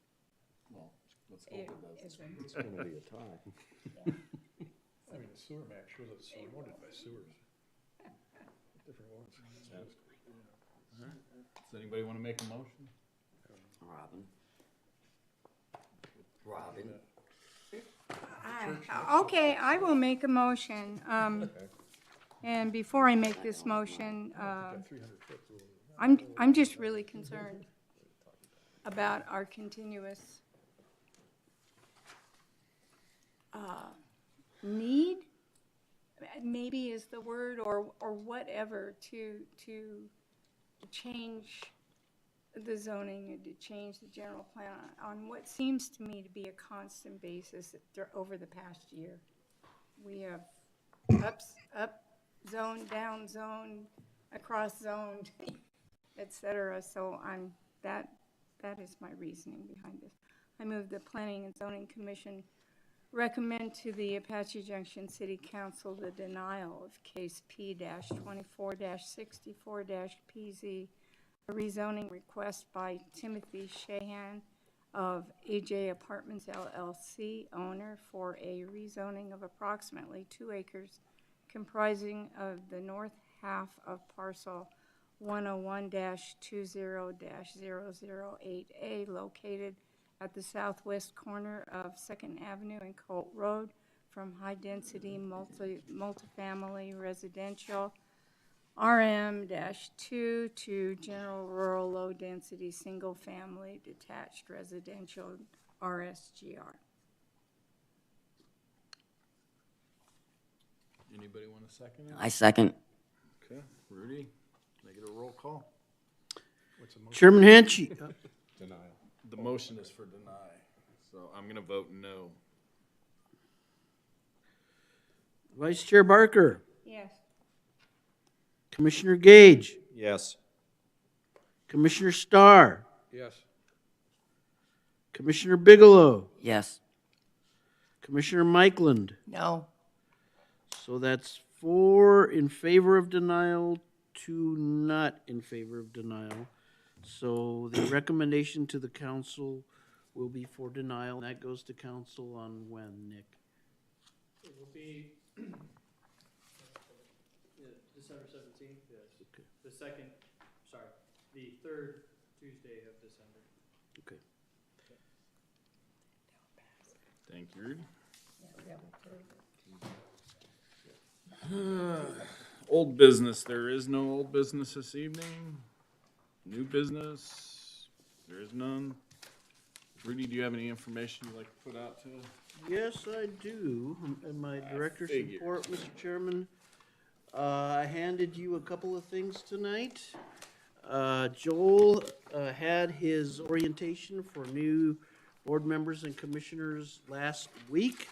Well, let's hope it doesn't. It's It's gonna be a tie. I mean, the sewer map shows it's surrounded by sewers. Different ones. All right. Does anybody want to make a motion? Robin? Okay, I will make a motion. And before I make this motion, I'm just really concerned about our continuous need, maybe is the word, or whatever, to change the zoning and to change the general plan on what seems to me to be a constant basis over the past year. We have up zone, down zone, across zone, et cetera. So that is my reasoning behind this. I move the Planning and Zoning Commission recommend to the Apache Junction City Council the denial of case P-24-64-PZ, a rezoning request by Timothy Sheahan of AJ Apartments LLC, owner, for a rezoning of approximately 2 acres comprising of the north half of parcel 101-20-008A, located at the southwest corner of 2nd Avenue and Colt Road, from high-density multifamily residential RM-2 to general rural low-density single-family detached residential RSGR. Anybody want to second it? I second. Okay, Rudy, make it a roll call. Chairman Hanchey. Denial. The motion is for deny, so I'm gonna vote no. Vice Chair Barker. Yes. Commissioner Gage. Yes. Commissioner Starr. Yes. Commissioner Bigelow. Yes. Commissioner Mikeland. No. So that's 4 in favor of denial, 2 not in favor of denial. So the recommendation to the council will be for denial. That goes to council on when, Nick? It will be December 17th, yes. Okay. The third Tuesday of December. Okay. Thank you, Rudy. Old business, there is no old business this evening. New business, there is none. Rudy, do you have any information you'd like to put out to? Yes, I do. In my director's figured. report, Mr. Chairman, I handed you a couple of things tonight. Joel had his orientation for new board members and commissioners last week.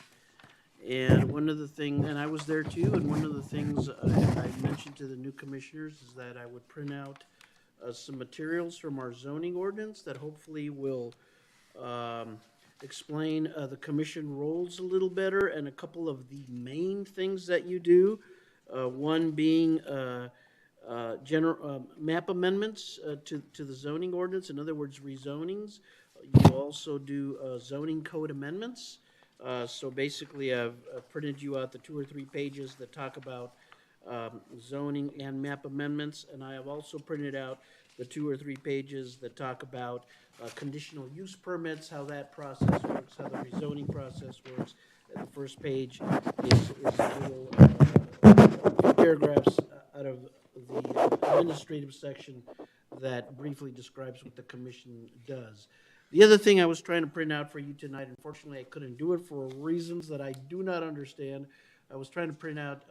And one of the things, and I was there too, and one of the things I mentioned to the new commissioners is that I would print out some materials from our zoning ordinance that hopefully will explain the commission roles a little better, and a couple of the main things that you do. One being map amendments to the zoning ordinance, in other words, rezonings. You also do zoning code amendments. So basically, I've printed you out the 2 or 3 pages that talk about zoning and map amendments, and I have also printed out the 2 or 3 pages that talk about conditional use permits, how that process works, how the rezoning process works. And the first page is little paragraphs out of the administrative section that briefly describes what the commission does. The other thing I was trying to print out for you tonight, unfortunately I couldn't do it for reasons that I do not understand. I was trying to print out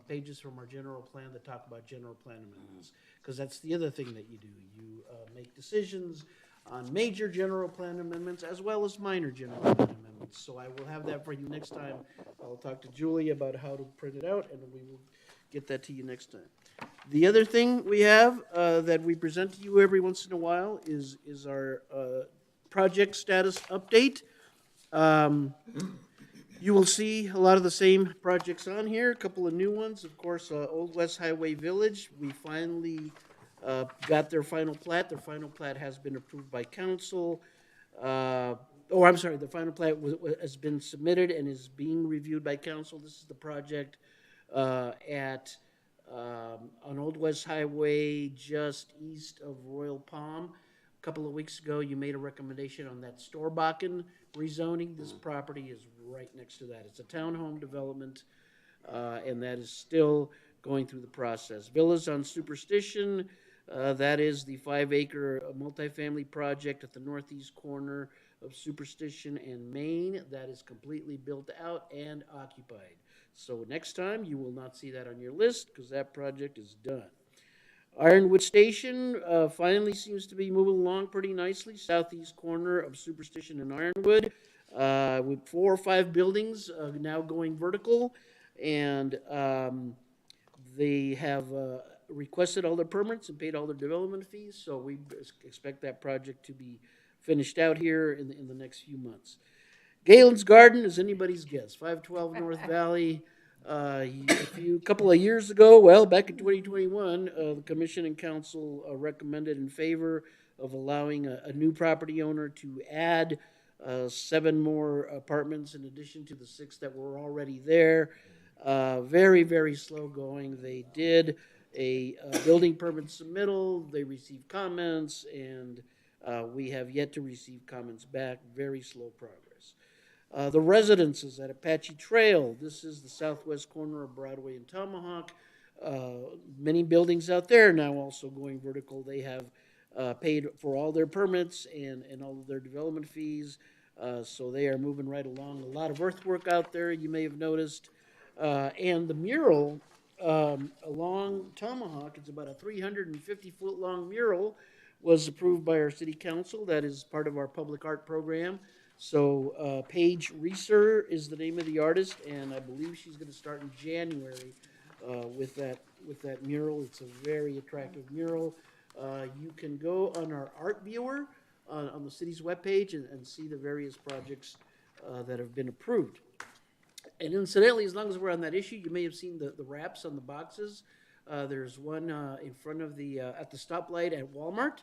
pages from our general plan that talk about general plan amendments, because that's the other thing that you do. You make decisions on major general plan amendments as well as minor general plan amendments. So I will have that for you next time. I'll talk to Julie about how to print it out, and we will get that to you next time. The other thing we have that we present to you every once in a while is our project status update. You will see a lot of the same projects on here, a couple of new ones. Of course, Old West Highway Village, we finally got their final plat. Their final plat has been approved by council. The final plat has been submitted and is being reviewed by council. This is the project on Old West Highway just east of Royal Palm. A couple of weeks ago, you made a recommendation on that Storbakken rezoning. This property is right next to that. It's a townhome development, and that is still going through the process. Villas on Superstition, that is the 5-acre multifamily project at the northeast corner of Superstition and Main. That is completely built out and occupied. So next time, you will not see that on your list because that project is done. Ironwood Station finally seems to be moving along pretty nicely, southeast corner of Superstition and Ironwood, with 4 or 5 buildings now going vertical, and they have requested all their permits and paid all their development fees, so we expect that project to be finished out here in the next few months. Galen's Garden is anybody's guess, 512 North Valley. A couple of years ago, well, back in 2021, the commission and council recommended in favor of allowing a new property owner to add 7 more apartments in addition to the 6 that were already there. Very, very slow going. They did a building permit submittal. They received comments, and we have yet to receive comments back. Very slow progress. The residences at Apache Trail. This is the southwest corner of Broadway and Tomahawk. Many buildings out there now also going vertical. They have paid for all their permits and all of their development fees. So they are moving right along. A lot of earthwork out there, you may have noticed. And the mural along Tomahawk, it's about a 350-foot long mural, was approved by our city council. That is part of our public art program. So Paige Reeser is the name of the artist, and I believe she's going to start in January with that mural. It's a very attractive mural. You can go on our art viewer on the city's webpage and see the various projects that have been approved. And incidentally, as long as we're on that issue, you may have seen the wraps on the boxes. There's one in front of at the stoplight at Walmart.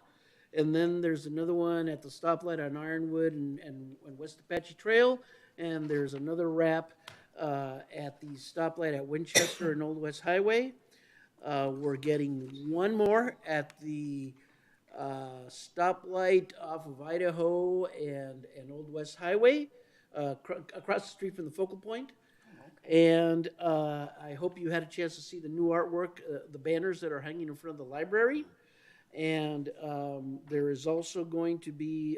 And then there's another one at the stoplight on Ironwood and West Apache Trail. And there's another wrap at the stoplight at Winchester and Old West Highway. We're getting one more at the stoplight off of Idaho and Old West Highway, across the street from the Focal Point. And I hope you had a chance to see the new artwork, the banners that are hanging in front of the library. And there is also going to be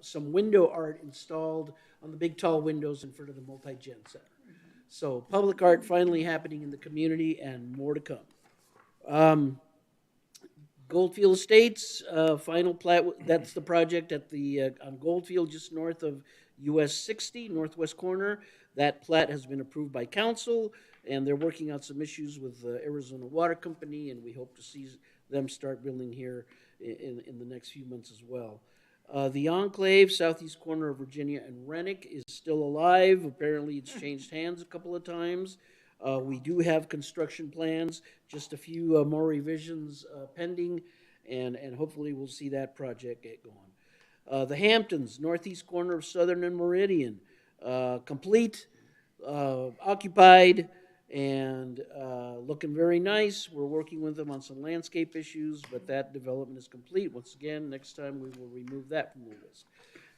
some window art installed on the big tall windows in front of the Multi-Gen Center. So public art finally happening in the community and more to come. Goldfield Estates, final plat, that's the project at on Goldfield just north of US 60, northwest corner. That plat has been approved by council, and they're working out some issues with the Arizona Water Company, and we hope to see them start building here in the next few months as well. The Enclave, southeast corner of Virginia and Rennick, is still alive. Apparently it's changed hands a couple of times. We do have construction plans, just a few more revisions pending, and hopefully we'll see that project get going. The Hamptons, northeast corner of Southern and Meridian, complete, occupied, and looking very nice. We're working with them on some landscape issues, but that development is complete. Once again, next time we will remove that from the list.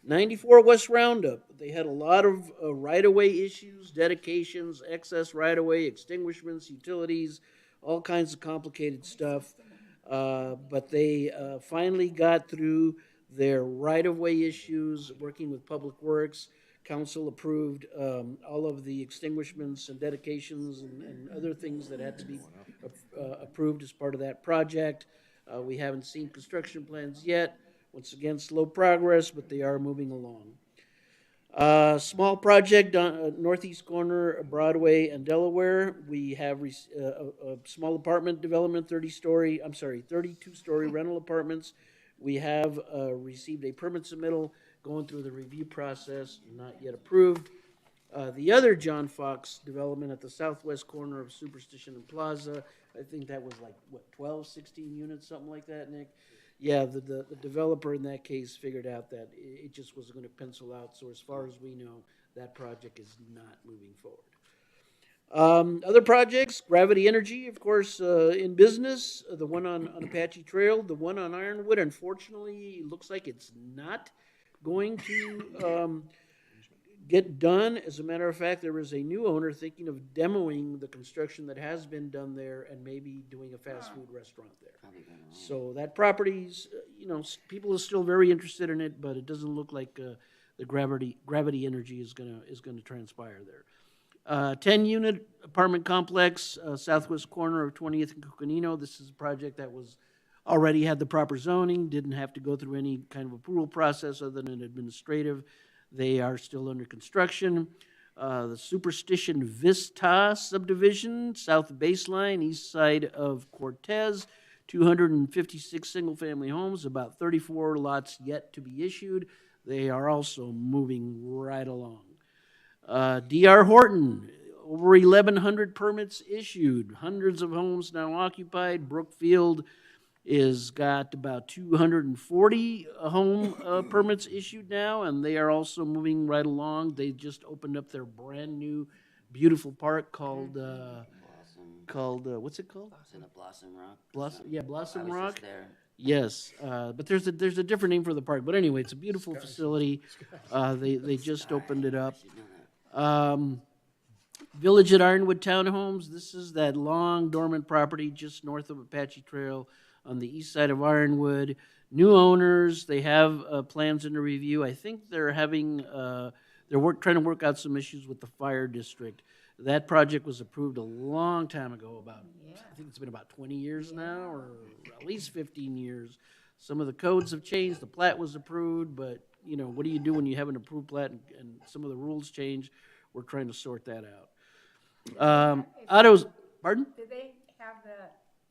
94 West Roundup, they had a lot of right-of-way issues, dedications, excess right-of-way, extinguishments, utilities, all kinds of complicated stuff. But they finally got through their right-of-way issues, working with Public Works. Council approved all of the extinguishments and dedications and other things that had to be approved as part of that project. We haven't seen construction plans yet. Once again, slow progress, but they are moving along. Small project on northeast corner of Broadway and Delaware. We have a small apartment development, 32-story rental apartments. We have received a permit submittal, going through the review process, not yet approved. The other John Fox development at the southwest corner of Superstition and Plaza, I think that was like, 12, 16 units, something like that, Nick? Yeah, the developer in that case figured out that it just wasn't going to pencil out. So as far as we know, that project is not moving forward. Other projects, Gravity Energy, of course, in business. The one on Apache Trail, the one on Ironwood, unfortunately, looks like it's not going to get done. As a matter of fact, there is a new owner thinking of demoing the construction that has been done there and maybe doing a fast food restaurant there. So that property's, people are still very interested in it, but it doesn't look like the gravity energy is gonna transpire there. 10-unit apartment complex, southwest corner of 20th and Coconino. This is a project that was already had the proper zoning, didn't have to go through any kind of approval process other than administrative. They are still under construction. The Superstition Vista subdivision, south baseline, east side of Cortez, 256 single-family homes, about 34 lots yet to be issued. They are also moving right along. D.R. Horton, over 1,100 permits issued, hundreds of homes now occupied. Brookfield is got about 240 home permits issued now, and they are also moving right along. They just opened up their brand new, beautiful park called what's it called? Is it a Blossom Rock? Blossom I was Rock. just there. Yes, but there's a different name for the park. But anyway, it's a beautiful facility. They just opened it up. I should know that. Village at Ironwood Townhomes. This is that long dormant property just north of Apache Trail on the east side of Ironwood. New owners. They have plans under review. I think they're having trying to work out some issues with the fire district. That project was approved a long time ago. I think it's been about 20 years now, or at least 15 years. Some of the codes have changed. The plat was approved, but what do you do when you have an approved plat and some of the rules change? We're trying to sort that out. Autos, pardon? Do they have the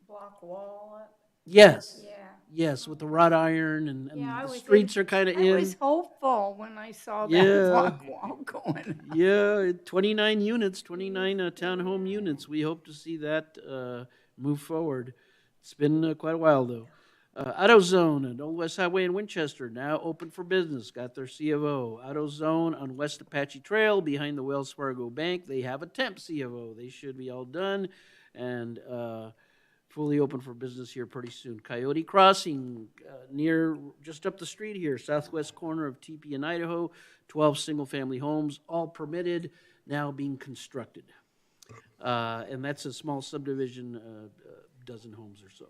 block wall up? Yes. Yeah. Yes, with the wrought iron and Yeah, the streets are kind of I in. was hopeful when I saw that Yeah. block wall going up. Yeah, 29 units, 29 townhome units. We hope to see that move forward. It's been quite a while, though. AutoZone at Old West Highway in Winchester, now open for business, got their C of O. AutoZone on West Apache Trail behind the Wells Fargo Bank, they have a temp C of O. They should be all done and fully open for business here pretty soon. Coyote Crossing, near, just up the street here, southwest corner of TP and Idaho, 12 single-family homes, all permitted, now being constructed. And that's a small subdivision, dozen homes or so.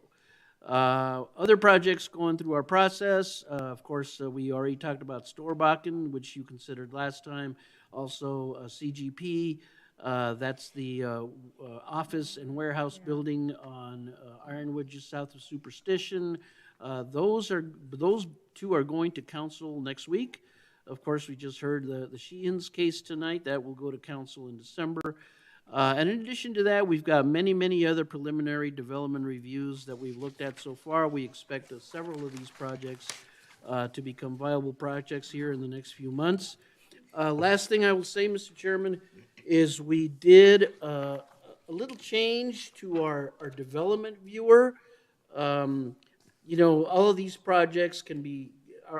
Other projects going through our process. Of course, we already talked about Storbakken, which you considered last time. Also, CGP. That's the office and warehouse building on Ironwood, just south of Superstition. Those two are going to council next week. Of course, we just heard the Sheahan's case tonight. That will go to council in December. And in addition to that, we've got many other preliminary development reviews that we've looked at so far. We expect several of these projects to become viable projects here in the next few months. Last thing I will say, Mr. Chairman, is we did a little change to our development viewer. All of these projects can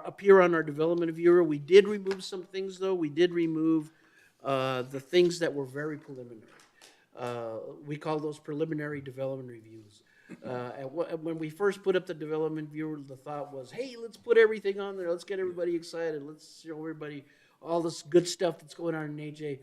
appear on our development viewer. We did remove some things, though. We did remove the things that were very preliminary. We call those preliminary development reviews. When we first put up the development viewer, the thought was, hey, let's put everything on there. Let's get everybody excited. Let's show everybody all this good stuff that's going on in AJ.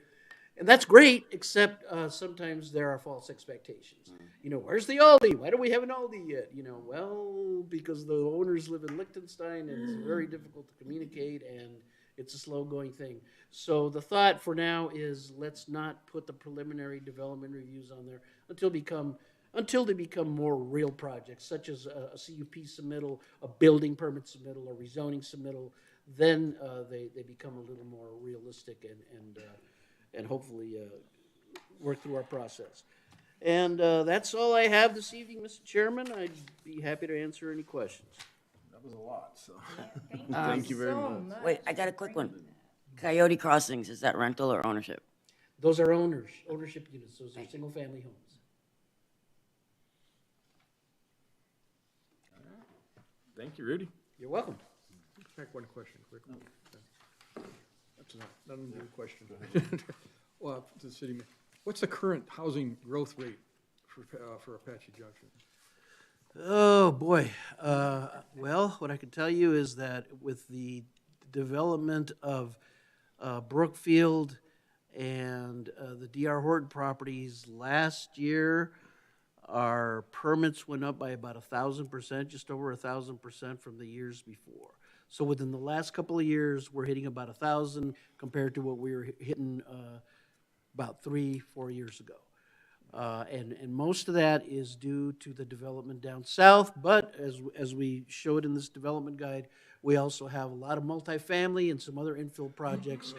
And that's great, except sometimes there are false expectations. Where's the Aldi? Why don't we have an Aldi yet? Well, because the owners live in Liechtenstein and it's very difficult to communicate and it's a slow-going thing. So the thought for now is let's not put the preliminary development reviews on there until they become more real projects, such as a CUP submittal, a building permit submittal, a rezoning submittal. Then they become a little more realistic and hopefully work through our process. And that's all I have this evening, Mr. Chairman. I'd be happy to answer any questions. That was a lot, so. Thank you very much. Wait, I got a quick one. Coyote Crossings, is that rental or ownership? Those are ownership units. Those are single-family homes. Thank you, Rudy. You're welcome. Back one question quickly. That's not a new question. Well, to the city, what's the current housing growth rate for Apache Junction? Oh, boy. Well, what I can tell you is that with the development of Brookfield and the D.R. Horton properties last year, our permits went up by about 1,000%, just over 1,000% from the years before. So within the last couple of years, we're hitting about 1,000 compared to what we were hitting about 3-4 years ago. And most of that is due to the development down south, but as we showed in this development guide, we also have a lot of multifamily and some other infill projects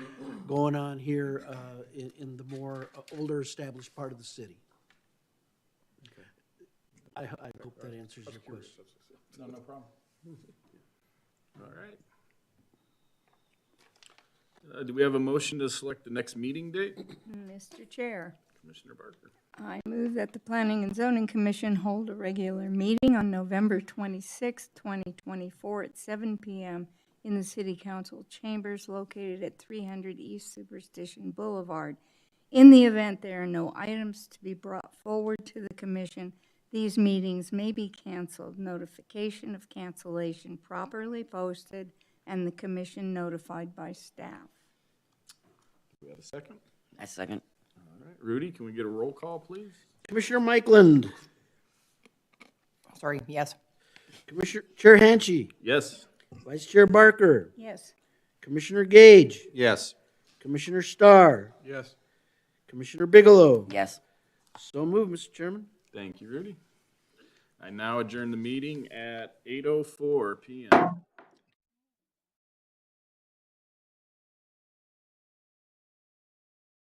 going on here in the more older established part of the city. I hope that answers your question. No, no problem. All right. Do we have a motion to select the next meeting date? Mr. Chair, Commissioner Barker. I move that the Planning and Zoning Commission hold a regular meeting on November 26, 2024 at 7 p.m. in the City Council chambers located at 300 East Superstition Boulevard. In the event there are no items to be brought forward to the commission, these meetings may be canceled. Notification of cancellation properly posted and the commission notified by staff. Do we have a second? I second. All right. Rudy, can we get a roll call, please? Commissioner Mikeland, Sorry, yes. Commissioner Chair Hanchey, Yes. Vice Chair Barker, Yes. Commissioner Gage, Yes. Commissioner Starr, Yes. Commissioner Bigelow. Yes. So moved, Mr. Chairman. Thank you, Rudy. I now adjourn the meeting at 8:04 p.m.